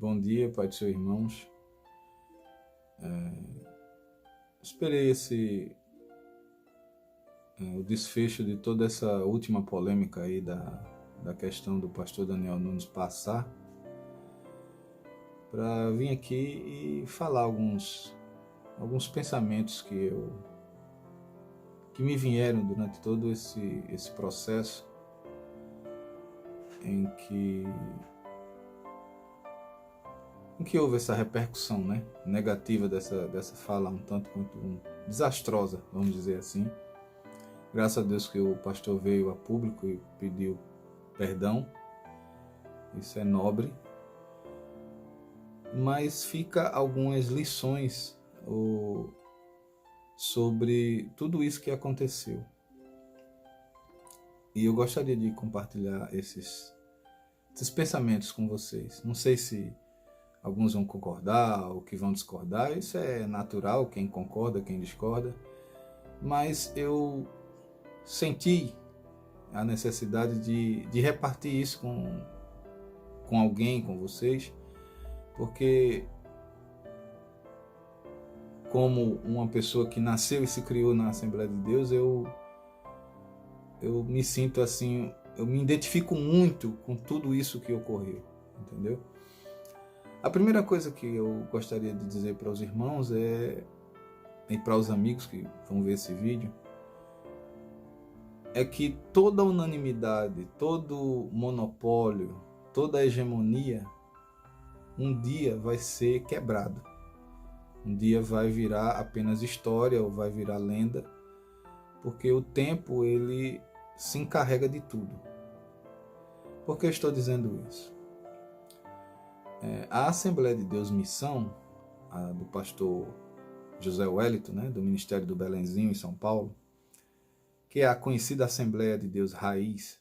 Bom dia, Pai do Senhor, irmãos. Esperei o desfecho de toda essa última polêmica aí da questão do pastor Daniel Nunes passar, para vir aqui e falar alguns pensamentos que me vieram durante todo esse processo em que houve essa repercussão, né, negativa dessa fala um tanto quanto desastrosa, vamos dizer assim. Graças a Deus que o pastor veio a público e pediu perdão, isso é nobre, mas fica algumas lições sobre tudo isso que aconteceu. E eu gostaria de compartilhar esses pensamentos com vocês. Não sei se alguns vão concordar ou que vão discordar, isso é natural, quem concorda, quem discorda, mas eu senti a necessidade de repartir isso com alguém, com vocês, porque como uma pessoa que nasceu e se criou na Assembleia de Deus, eu me sinto assim, eu me identifico muito com tudo isso que ocorreu, entendeu? A primeira coisa que eu gostaria de dizer para os irmãos e para os amigos que vão ver esse vídeo, é que toda unanimidade, todo monopólio, toda hegemonia, um dia vai ser quebrado. Um dia vai virar apenas história ou vai virar lenda, porque o tempo ele se encarrega de tudo. Por que eu estou dizendo isso? A Assembleia de Deus Missão, do pastor José Wellington, né, do Ministério do Belenzinho em São Paulo, que é a conhecida Assembleia de Deus Raiz,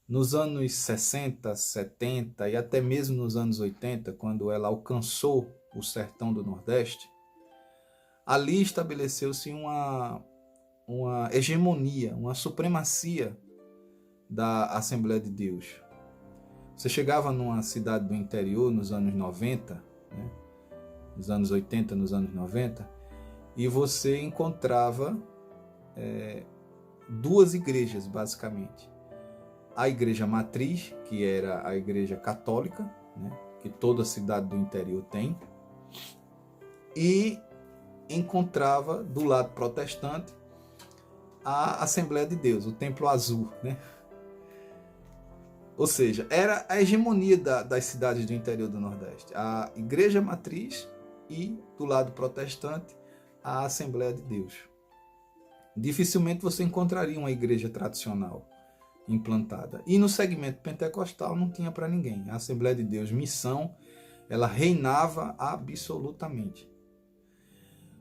nos anos 60, 70 e até mesmo nos anos 80, quando ela alcançou o sertão do Nordeste, ali estabeleceu-se uma hegemonia, uma supremacia da Assembleia de Deus. Você chegava numa cidade do interior nos anos 90, né, nos anos 80, nos anos 90, e você encontrava duas igrejas, basicamente. A igreja matriz, que era a igreja católica, né, que toda cidade do interior tem, e encontrava do lado protestante a Assembleia de Deus, o Templo Azul, né? Ou seja, era a hegemonia das cidades do interior do Nordeste. A igreja matriz e, do lado protestante, a Assembleia de Deus. Dificilmente você encontraria uma igreja tradicional implantada. E no segmento pentecostal não tinha para ninguém. A Assembleia de Deus Missão, ela reinava absolutamente.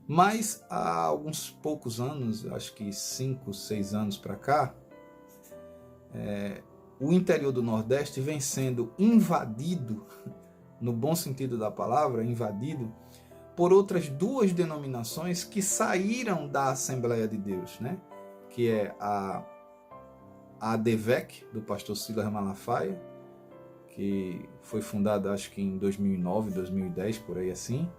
Mas há alguns poucos anos, acho que 5, 6 anos para cá, o interior do Nordeste vem sendo invadido, no bom sentido da palavra, invadido, por outras duas denominações que saíram da Assembleia de Deus, né? Que é a ADVEC, do pastor Silas Malafaia, que foi fundada acho que em 2009, 2010, por aí assim,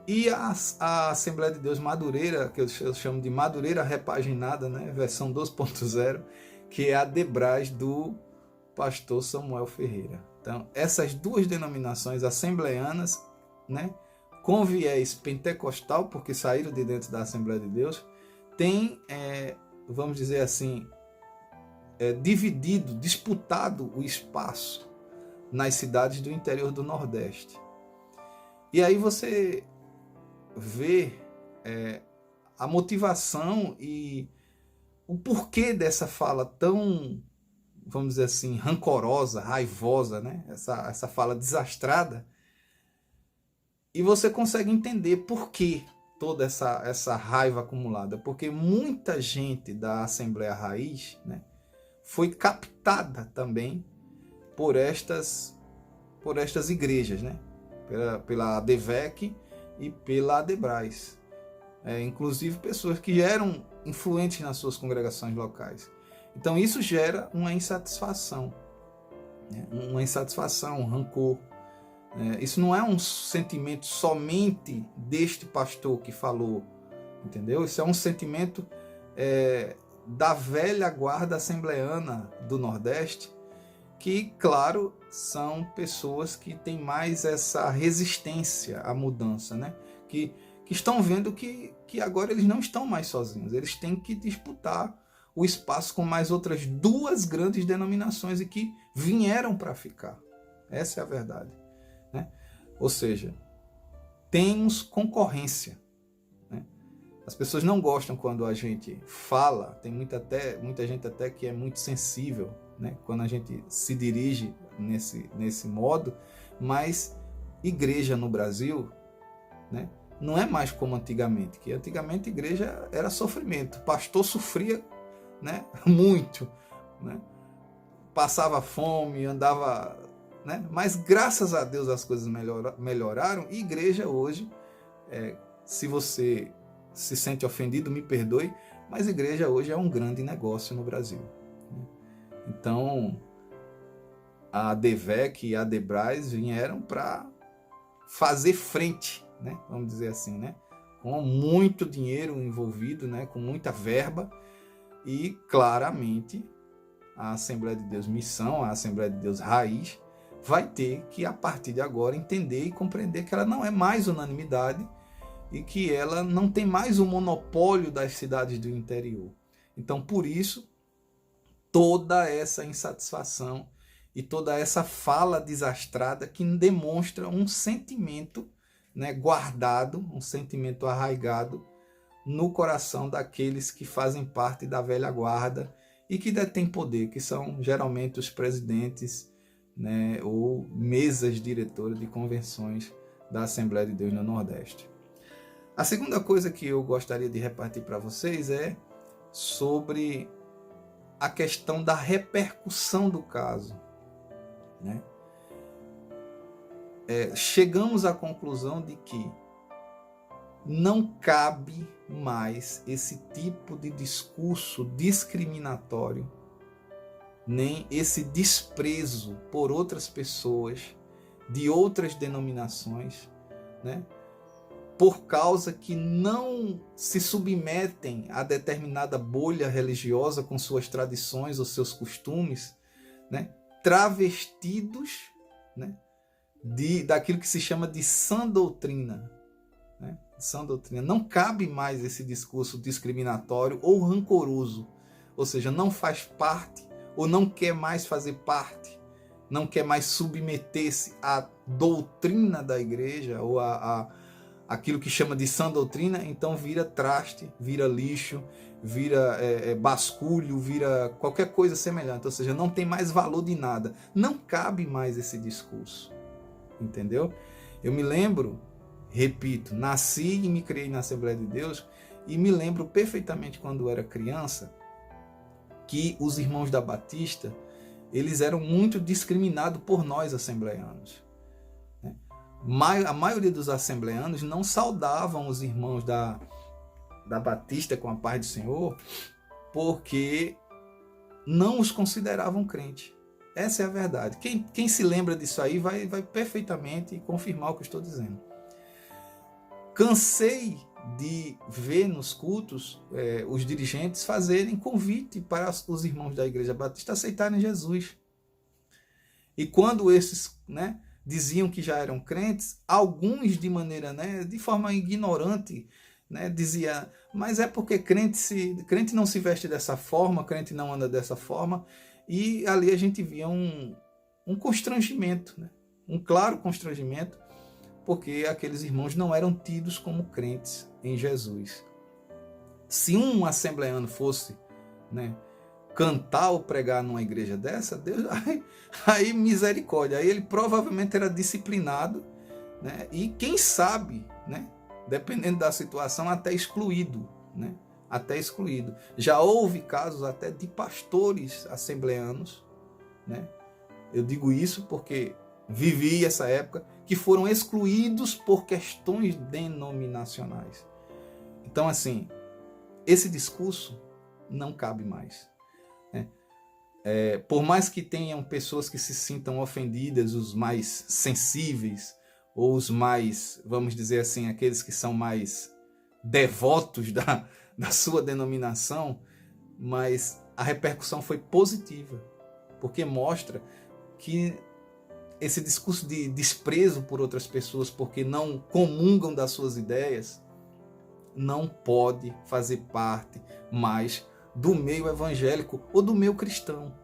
e a Assembleia de Deus Madureira, que eu chamo de Madureira repaginada, né? Versão 2.0, que é a DEBRAS do pastor Samuel Ferreira. Então, essas duas denominações assembleianas, né, com viés pentecostal, porque saíram de dentro da Assembleia de Deus, têm, vamos dizer assim, disputado o espaço nas cidades do interior do Nordeste. E aí você vê a motivação e o porquê dessa fala tão, vamos dizer assim, rancorosa, raivosa, né? Essa fala desastrada. E você consegue entender por que toda essa raiva acumulada. Porque muita gente da Assembleia Raiz, né, foi captada também por estas igrejas, né? Pela ADVEC e pela ADEBRAS. Inclusive pessoas que eram influentes nas suas congregações locais. Então isso gera uma insatisfação. né? Uma insatisfação, um rancor. Isso não é um sentimento somente deste pastor que falou, entendeu? Isso é um sentimento da velha guarda assembleana do Nordeste, que, claro, são pessoas que têm mais essa resistência à mudança, né? Que estão vendo que agora eles não estão mais sozinhos, eles têm que disputar o espaço com mais outras duas grandes denominações e que vieram para ficar. Essa é a verdade, né? Ou seja, temos concorrência, né? As pessoas não gostam quando a gente fala, tem muita gente até que é muito sensível, né, quando a gente se dirige nesse modo, mas igreja no Brasil, né, não é mais como antigamente, que antigamente igreja era sofrimento, o pastor sofria, né, muito, né, passava fome, andava, né, mas graças a Deus as coisas melhoraram, e igreja hoje, se você se sente ofendido, me perdoe, mas igreja hoje é um grande negócio no Brasil. Então, a ADVEC e a ADEBRAS vieram para fazer frente, né? Vamos dizer assim, né? Com muito dinheiro envolvido, né? Com muita verba, e claramente a Assembleia de Deus Missão, a Assembleia de Deus Raiz, vai ter que, a partir de agora, entender e compreender que ela não é mais unanimidade e que ela não tem mais o monopólio das cidades do interior. Então, por isso, toda essa insatisfação e toda essa fala desastrada que demonstra um sentimento, né, guardado, um sentimento arraigado no coração daqueles que fazem parte da velha guarda e que detêm poder, que são geralmente os presidentes, né, ou mesas diretoras de convenções da Assembleia de Deus no Nordeste. A segunda coisa que eu gostaria de repartir para vocês é sobre a questão da repercussão do caso, né? Chegamos à conclusão de que não cabe mais esse tipo de discurso discriminatório, nem esse desprezo por outras pessoas de outras denominações, né? Por causa que não se submetem a determinada bolha religiosa com suas tradições ou seus costumes, né? Travestidos, né, daquilo que se chama de sã doutrina. Né? Sã doutrina. Não cabe mais esse discurso discriminatório ou rancoroso, ou seja, não faz parte ou não quer mais fazer parte, não quer mais submeter-se à doutrina da igreja ou aquilo que chama de sã doutrina, então vira traste, vira lixo, vira basculho, vira qualquer coisa semelhante, ou seja, não tem mais valor de nada. Não cabe mais esse discurso, entendeu? Eu me lembro, repito, nasci e me criei na Assembleia de Deus, e me lembro perfeitamente quando eu era criança, que os irmãos da Batista, eles eram muito discriminados por nós assembleanos. A maioria dos assembleanos não saudavam os irmãos da Batista com a paz do Senhor, porque não os consideravam crente. Essa é a verdade. Quem se lembra disso aí vai perfeitamente confirmar o que eu estou dizendo. Cansei de ver nos cultos os dirigentes fazerem convite para os irmãos da Igreja Batista aceitarem Jesus. E quando esses, né, diziam que já eram crentes, alguns de maneira, né, de forma ignorante, né, dizia, mas é porque crente não se veste dessa forma, crente não anda dessa forma, e ali a gente via um constrangimento, né, um claro constrangimento, porque aqueles irmãos não eram tidos como crentes em Jesus. Se um assembleano fosse, né, cantar ou pregar numa igreja dessa, Deus, aí misericórdia, aí ele provavelmente era disciplinado, né, e quem sabe, né, dependendo da situação, até excluído, né, até excluído. Já houve casos até de pastores assembleanos, né, eu digo isso porque vivi essa época, que foram excluídos por questões denominacionais. Então, assim, esse discurso não cabe mais. por mais que tenham pessoas que se sintam ofendidas, os mais sensíveis, ou os mais, vamos dizer assim, aqueles que são mais devotos da sua denominação, mas a repercussão foi positiva, porque mostra que esse discurso de desprezo por outras pessoas porque não comungam das suas ideias não pode fazer parte mais do meio evangélico ou do meio cristão,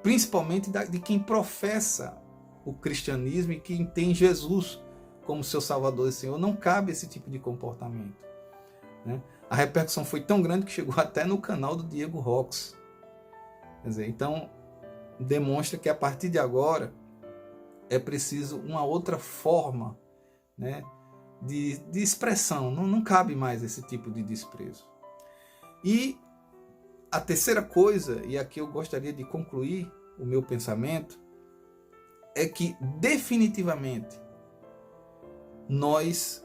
principalmente de quem professa o cristianismo e quem tem Jesus como seu Salvador e Senhor. Não cabe esse tipo de comportamento, né? A repercussão foi tão grande que chegou até no canal do Diego Rox. Quer dizer, então demonstra que a partir de agora é preciso uma outra forma, né, de expressão. Não cabe mais esse tipo de desprezo. E a terceira coisa, e aqui eu gostaria de concluir o meu pensamento, é que definitivamente nós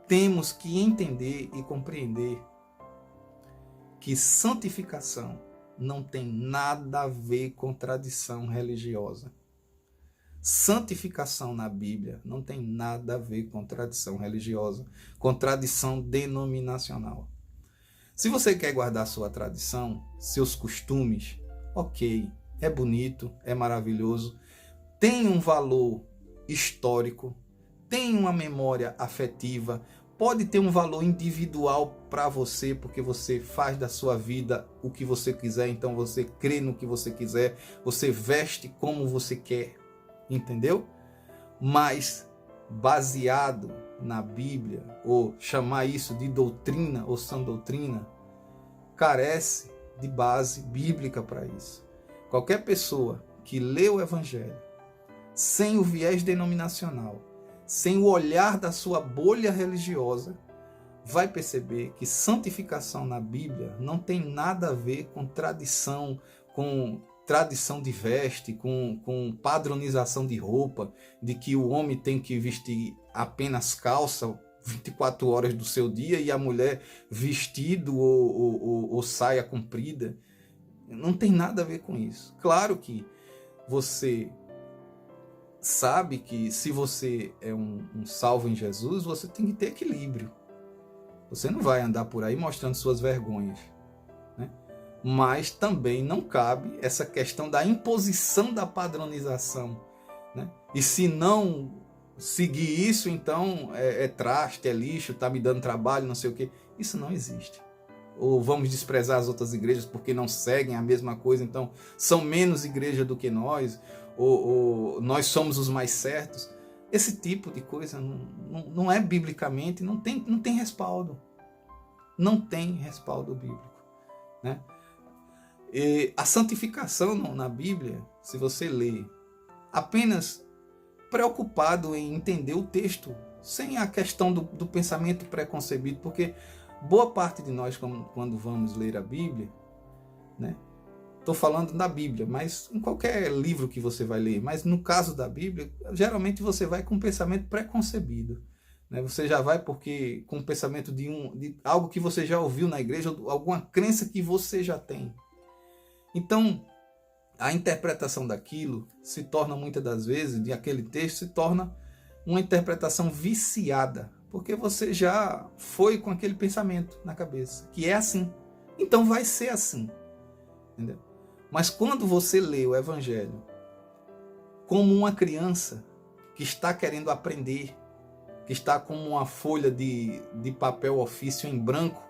temos que entender e compreender que santificação não tem nada a ver com tradição religiosa. Santificação na Bíblia não tem nada a ver com tradição religiosa, com tradição denominacional. Se você quer guardar sua tradição, seus costumes, ok, é bonito, é maravilhoso, tem um valor histórico, tem uma memória afetiva, pode ter um valor individual para você, porque você faz da sua vida o que você quiser, então você crê no que você quiser, você veste como você quer, entendeu? Mas baseado na Bíblia, ou chamar isso de doutrina ou sã doutrina, carece de base bíblica para isso. Qualquer pessoa que lê o Evangelho sem o viés denominacional, sem o olhar da sua bolha religiosa, vai perceber que santificação na Bíblia não tem nada a ver com tradição de veste, com padronização de roupa, de que o homem tem que vestir apenas calça 24 horas do seu dia e a mulher vestido ou saia comprida. Não tem nada a ver com isso. Claro que você sabe que se você é um salvo em Jesus, você tem que ter equilíbrio. Você não vai andar por aí mostrando suas vergonhas, né? Mas também não cabe essa questão da imposição da padronização, né? E se não seguir isso, então é traste, é lixo, está me dando trabalho, não sei o quê. Isso não existe. Ou vamos desprezar as outras igrejas porque não seguem a mesma coisa, então são menos igreja do que nós, ou nós somos os mais certos. Esse tipo de coisa não é biblicamente, não tem respaldo. Não tem respaldo bíblico, né? E a santificação na Bíblia, se você lê apenas preocupado em entender o texto, sem a questão do pensamento preconcebido, porque boa parte de nós, quando vamos ler a Bíblia, né? Estou falando da Bíblia, mas em qualquer livro que você vai ler, mas no caso da Bíblia, geralmente você vai com um pensamento preconcebido, né? Você já vai com o pensamento de algo que você já ouviu na igreja, alguma crença que você já tem. Então, a interpretação daquilo se torna, muitas das vezes, de aquele texto, se torna uma interpretação viciada, porque você já foi com aquele pensamento na cabeça, que é assim. Então vai ser assim, entendeu? Mas quando você lê o Evangelho como uma criança que está querendo aprender, que está com uma folha de papel ofício em branco,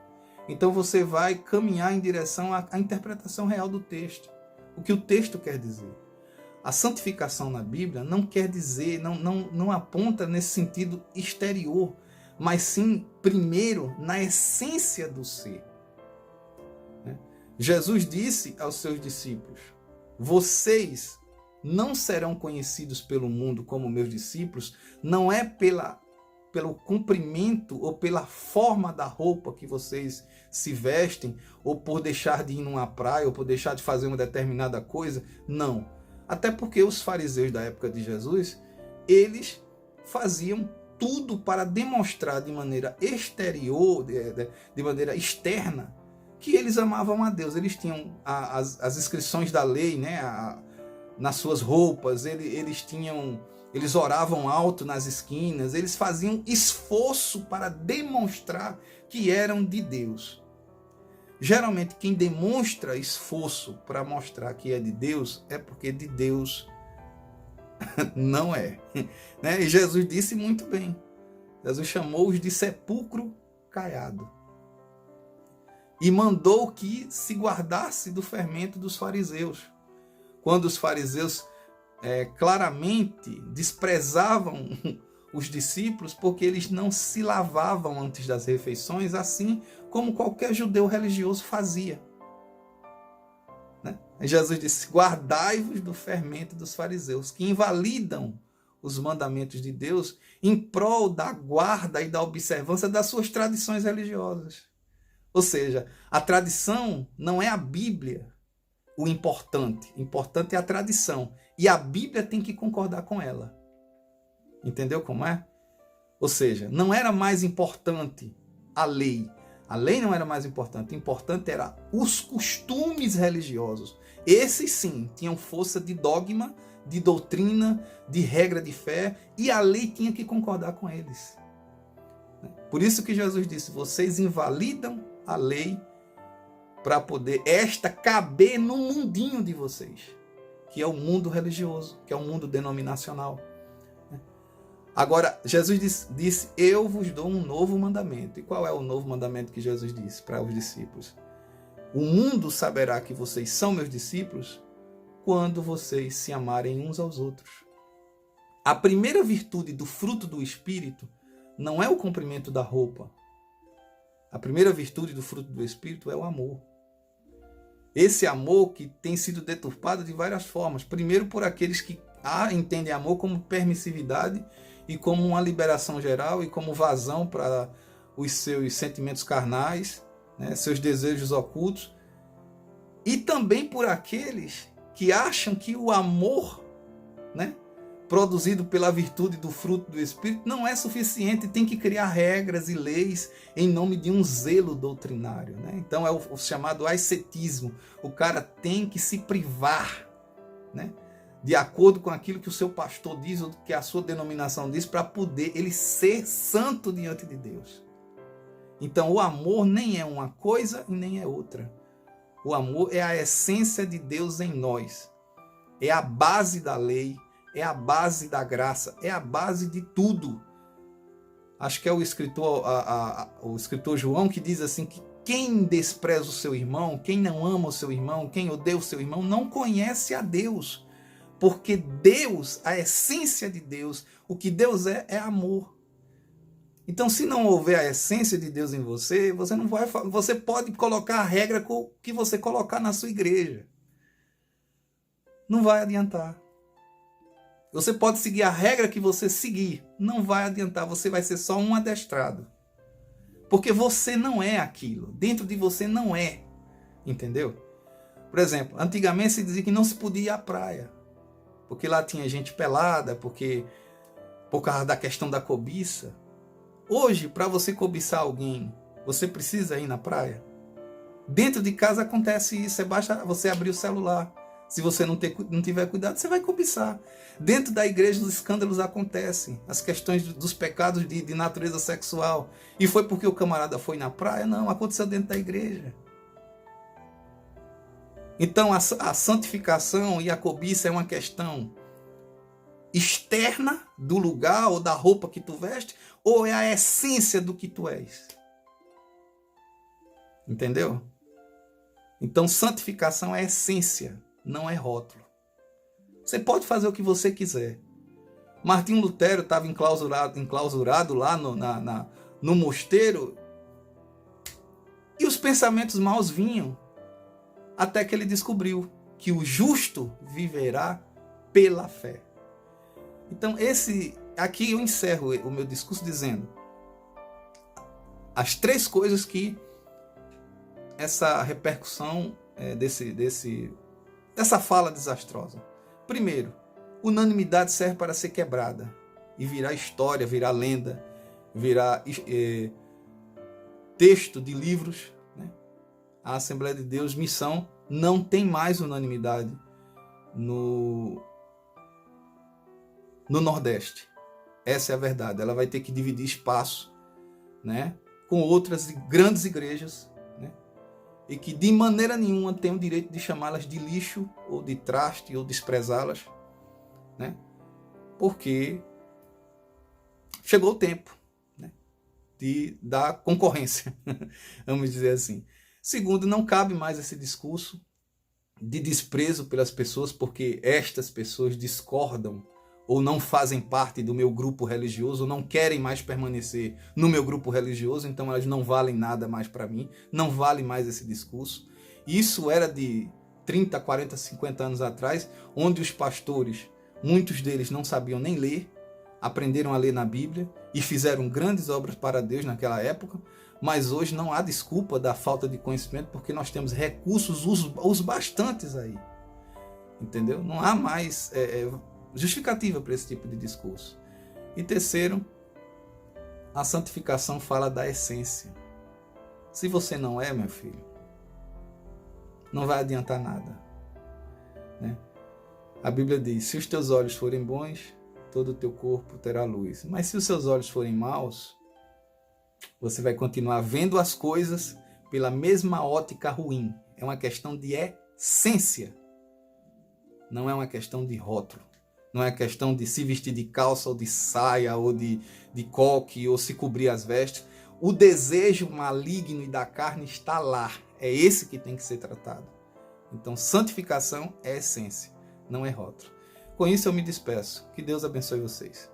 então você vai caminhar em direção à interpretação real do texto. O que o texto quer dizer. A santificação na Bíblia não quer dizer, não aponta nesse sentido exterior, mas sim, primeiro, na essência do ser. Jesus disse aos seus discípulos: vocês não serão conhecidos pelo mundo como meus discípulos, não é pelo comprimento ou pela forma da roupa que vocês se vestem, ou por deixar de ir numa praia, ou por deixar de fazer uma determinada coisa. Não. Até porque os fariseus da época de Jesus, eles faziam tudo para demonstrar de maneira exterior, de maneira externa, que eles amavam a Deus. Eles tinham as inscrições da lei, né, nas suas roupas, eles oravam alto nas esquinas, eles faziam esforço para demonstrar que eram de Deus. Geralmente, quem demonstra esforço para mostrar que é de Deus, é porque de Deus não é. Né? E Jesus disse muito bem. Jesus chamou-os de sepulcro caiado. E mandou que se guardasse do fermento dos fariseus. Quando os fariseus claramente desprezavam os discípulos porque eles não se lavavam antes das refeições, assim como qualquer judeu religioso fazia. Né? Jesus disse, guardai-vos do fermento dos fariseus, que invalidam os mandamentos de Deus em prol da guarda e da observância das suas tradições religiosas. Ou seja, a tradição não é a Bíblia o importante. O importante é a tradição. E a Bíblia tem que concordar com ela. Entendeu como é? Ou seja, não era mais importante a lei. A lei não era mais importante. O importante era os costumes religiosos. Esses sim tinham força de dogma, de doutrina, de regra de fé. E a lei tinha que concordar com eles. Por isso que Jesus disse, vocês invalidam a lei para poder esta caber no mundinho de vocês, que é o mundo religioso, que é o mundo denominacional. Agora, Jesus disse, eu vos dou um novo mandamento. E qual é o novo mandamento que Jesus disse para os discípulos? O mundo saberá que vocês são meus discípulos quando vocês se amarem uns aos outros. A primeira virtude do fruto do Espírito não é o comprimento da roupa. A primeira virtude do fruto do Espírito é o amor. Esse amor que tem sido deturpado de várias formas. Primeiro por aqueles que entendem amor como permissividade e como uma liberação geral e como vazão para os seus sentimentos carnais, né, seus desejos ocultos. E também por aqueles que acham que o amor, né, produzido pela virtude do fruto do Espírito, não é suficiente, tem que criar regras e leis em nome de um zelo doutrinário. Né? Então é o chamado ascetismo. O cara tem que se privar, né, de acordo com aquilo que o seu pastor diz, ou que a sua denominação diz, para poder ele ser santo diante de Deus. Então o amor nem é uma coisa e nem é outra. O amor é a essência de Deus em nós. É a base da lei, é a base da graça, é a base de tudo. Acho que é o escritor João que diz assim, que quem despreza o seu irmão, quem não ama o seu irmão, quem odeia o seu irmão, não conhece a Deus. Porque Deus, a essência de Deus, o que Deus é amor. Então, se não houver a essência de Deus em você, você pode colocar a regra que você colocar na sua igreja. Não vai adiantar. Você pode seguir a regra que você seguir. Não vai adiantar. Você vai ser só um adestrado. Porque você não é aquilo. Dentro de você não é. Entendeu? Por exemplo, antigamente se dizia que não se podia ir à praia. Porque lá tinha gente pelada. Por causa da questão da cobiça. Hoje, para você cobiçar alguém, você precisa ir na praia? Dentro de casa acontece isso. Basta você abrir o celular. Se você não tiver cuidado, você vai cobiçar. Dentro da igreja, os escândalos acontecem. As questões dos pecados de natureza sexual. E foi porque o camarada foi na praia? Não, aconteceu dentro da igreja. Então, a santificação e a cobiça é uma questão externa do lugar ou da roupa que tu veste, ou é a essência do que tu és? Entendeu? Então, santificação é essência. Não é rótulo. Você pode fazer o que você quiser. Martinho Lutero estava enclausurado lá no mosteiro e os pensamentos maus vinham até que ele descobriu que o justo viverá pela fé. Então, aqui eu encerro o meu discurso dizendo as três coisas que essa repercussão dessa fala desastrosa. Primeiro, unanimidade serve para ser quebrada e virar história, virar lenda, virar texto de livros, né? a Assembleia de Deus Missão não tem mais unanimidade no Nordeste. Essa é a verdade. Ela vai ter que dividir espaço, né, com outras grandes igrejas, né, e que de maneira nenhuma tem o direito de chamá-las de lixo ou de traste ou desprezá-las, né, porque chegou o tempo, né, da concorrência, vamos dizer assim. Segundo, não cabe mais esse discurso de desprezo pelas pessoas porque estas pessoas discordam ou não fazem parte do meu grupo religioso, ou não querem mais permanecer no meu grupo religioso, então elas não valem nada mais para mim, não vale mais esse discurso. Isso era de 30, 40, 50 anos atrás, onde os pastores, muitos deles não sabiam nem ler, aprenderam a ler na Bíblia e fizeram grandes obras para Deus naquela época, mas hoje não há desculpa da falta de conhecimento, porque nós temos recursos os bastantes aí, entendeu? Não há mais justificativa para esse tipo de discurso. E terceiro, a santificação fala da essência. Se você não é, meu filho, não vai adiantar nada, né? A Bíblia diz, se os teus olhos forem bons, todo o teu corpo terá luz. Mas se os seus olhos forem maus, você vai continuar vendo as coisas pela mesma ótica ruim. É uma questão de essência. Não é uma questão de rótulo. Não é questão de se vestir de calça ou de saia ou de coque ou se cobrir as vestes. O desejo maligno e da carne está lá. É esse que tem que ser tratado. Então, santificação é essência, não é rótulo. Com isso eu me despeço. Que Deus abençoe vocês.